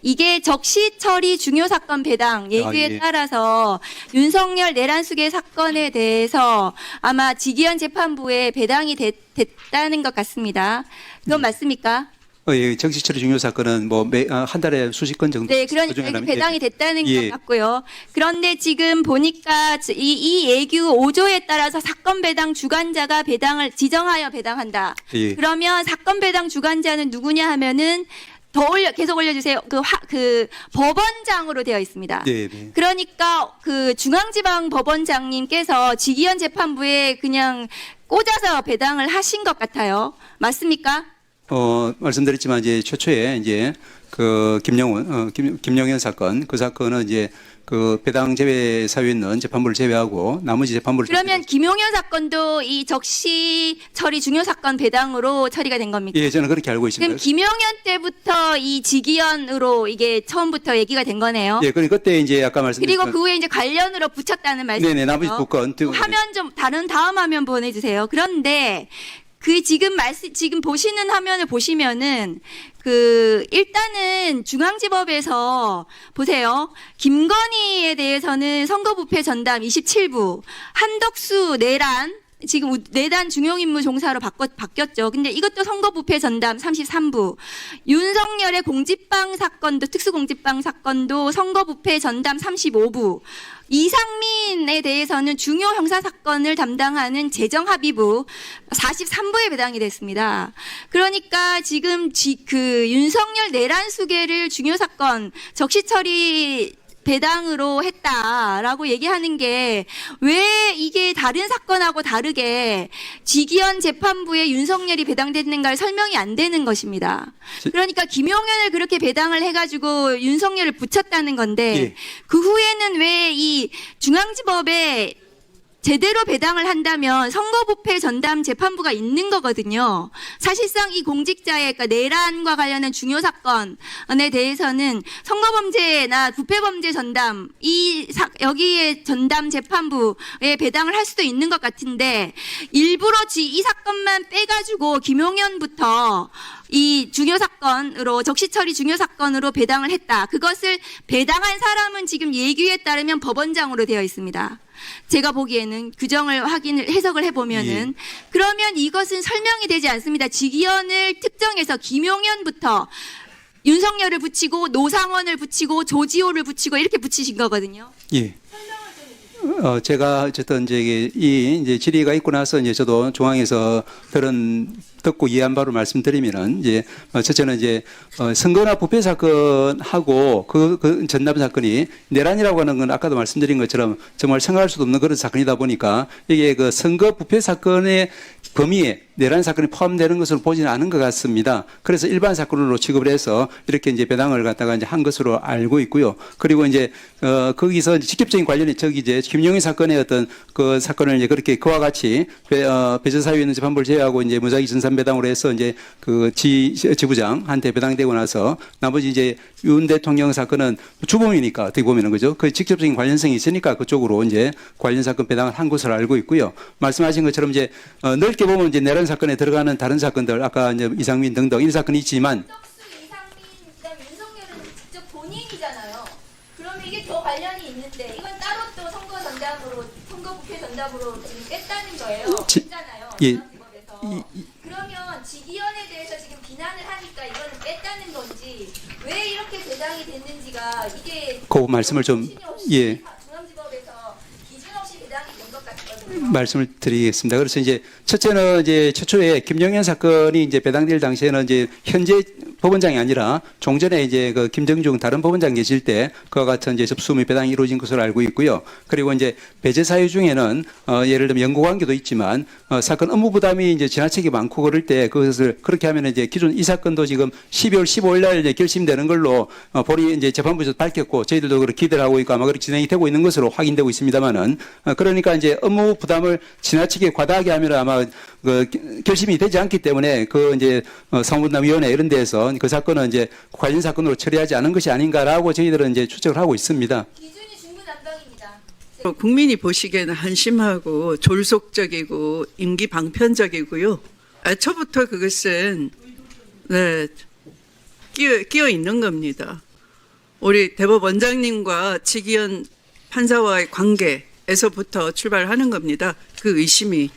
이게 적시 처리 중요 사건 배당 예규에 따라서 윤석열 내란수계 사건에 대해서 아마 지기현 재판부에 배당이 됐다는 것 같습니다. 그건 맞습니까? 예, 정치처리 중요 사건은 뭐 한 달에 수십 건 정도. 네, 그러니까 이렇게 배당이 됐다는 것 같고요. 그런데 지금 보니까 이 예규 5조에 따라서 사건 배당 주관자가 배당을 지정하여 배당한다. 그러면 사건 배당 주관자는 누구냐 하면은 계속 올려주세요. 그 법원장으로 되어 있습니다. 네. 그러니까 그 중앙지방 법원장님께서 지기현 재판부에 그냥 꽂아서 배당을 하신 것 같아요. 맞습니까? 말씀드렸지만 이제 최초에 이제 그 김영현 사건, 그 사건은 이제 그 배당 제외 사유에 있는 재판부를 제외하고 나머지 재판부를. 그러면 김용현 사건도 이 적시 처리 중요 사건 배당으로 처리가 된 겁니까? 예, 저는 그렇게 알고 있습니다. 그럼 김용현 때부터 이 지기현으로 이게 처음부터 얘기가 된 거네요. 예, 그때 이제 아까 말씀드린. 그리고 그 후에 이제 관련으로 붙였다는 말씀이죠. 네네, 나머지 두 건. 화면 좀 다음 화면 보내주세요. 그런데 그 지금 보시는 화면을 보시면은 일단은 중앙지법에서 보세요. 김건희에 대해서는 선거부패 전담 27부, 한덕수 내란 지금 내단 중용임무 종사로 바뀌었죠. 근데 이것도 선거부패 전담 33부. 윤석열의 공직방 사건도 특수공직방 사건도 선거부패 전담 35부. 이상민에 대해서는 중요 형사 사건을 담당하는 재정합의부 43부에 배당이 됐습니다. 그러니까 지금 윤석열 내란 수계를 중요 사건 적시 처리 배당으로 했다라고 얘기하는 게 왜 이게 다른 사건하고 다르게 지기현 재판부에 윤석열이 배당됐는가를 설명이 안 되는 것입니다. 그러니까 김용현을 그렇게 배당을 해가지고 윤석열을 붙였다는 건데 그 후에는 왜 이 중앙지법에 제대로 배당을 한다면 선거부패 전담 재판부가 있는 거거든요. 사실상 이 공직자의 그러니까 내란과 관련한 중요 사건에 대해서는 선거범죄나 부패범죄 전담 여기에 전담 재판부에 배당을 할 수도 있는 것 같은데 일부러 이 사건만 빼가지고 김용현부터 이 중요 사건으로 적시처리 중요 사건으로 배당을 했다. 그것을 배당한 사람은 지금 예규에 따르면 법원장으로 되어 있습니다. 제가 보기에는 규정을 해석을 해보면은 그러면 이것은 설명이 되지 않습니다. 지기현을 특정해서 김용현부터 윤석열을 붙이고 노상원을 붙이고 조지호를 붙이고 이렇게 붙이신 거거든요. 예. 제가 어쨌든 이제 질의가 있고 나서 이제 저도 중앙에서 듣고 이해한 바로 말씀드리면은 이제 첫째는 이제 선거나 부패 사건하고 그 전담 사건이 내란이라고 하는 건 아까도 말씀드린 것처럼 정말 생각할 수도 없는 그런 사건이다 보니까 이게 그 선거 부패 사건의 범위에 내란 사건이 포함되는 것으로 보지는 않은 것 같습니다. 그래서 일반 사건으로 취급을 해서 이렇게 이제 배당을 갖다가 이제 한 것으로 알고 있고요. 그리고 이제 거기서 직접적인 관련이 이제 김용희 사건의 어떤 그 사건을 이제 그렇게 그와 같이 배제 사유에 있는 재판부를 제외하고 이제 무작위 전산 배당으로 해서 이제 그 지부장한테 배당되고 나서 나머지 이제 윤 대통령 사건은 주범이니까 어떻게 보면은 그죠? 그 직접적인 관련성이 있으니까 그쪽으로 이제 관련 사건 배당을 한 것으로 알고 있고요. 말씀하신 것처럼 이제 넓게 보면 이제 내란 사건에 들어가는 다른 사건들 아까 이제 이상민 등등 이 사건이 있지만 이상민 그다음 윤석열은 직접 본인이잖아요. 그러면 이게 더 관련이 있는데 이건 따로 또 선거부패 전담으로 뺐다는 거예요. 있잖아요. 그러면 지기현에 대해서 지금 비난을 하니까 이거는 뺐다는 건지 왜 이렇게 배당이 됐는지가 이게 그 말씀을 좀 중앙지법에서 기준 없이 배당이 된 것 같거든요. 말씀을 드리겠습니다. 그래서 이제 첫째는 이제 최초에 김영현 사건이 이제 배당될 당시에는 이제 현재 법원장이 아니라 종전에 이제 그 김정중 다른 법원장 계실 때 그와 같은 이제 접수 및 배당이 이루어진 것으로 알고 있고요. 그리고 이제 배제 사유 중에는 예를 들면 연고 관계도 있지만 사건 업무 부담이 이제 지나치게 많고 그럴 때 그것을 그렇게 하면 이제 기존 이 사건도 지금 12월 15일 날 이제 결심되는 걸로 본이 이제 재판부에서 밝혔고 저희들도 그렇게 기대를 하고 있고 아마 그렇게 진행이 되고 있는 것으로 확인되고 있습니다만은 그러니까 이제 업무 부담을 지나치게 과다하게 하면 아마 그 결심이 되지 않기 때문에 그 이제 사무분담위원회 이런 데에서 그 사건은 이제 관련 사건으로 처리하지 않은 것이 아닌가라고 저희들은 이제 추측을 하고 있습니다. 기준이 중구난방입니다. 국민이 보시기에는 한심하고 졸속적이고 임기방편적이고요. 애초부터 그것은 끼어 있는 겁니다. 우리 대법원장님과 지기현 판사와의 관계에서부터 출발하는 겁니다. 그 의심이.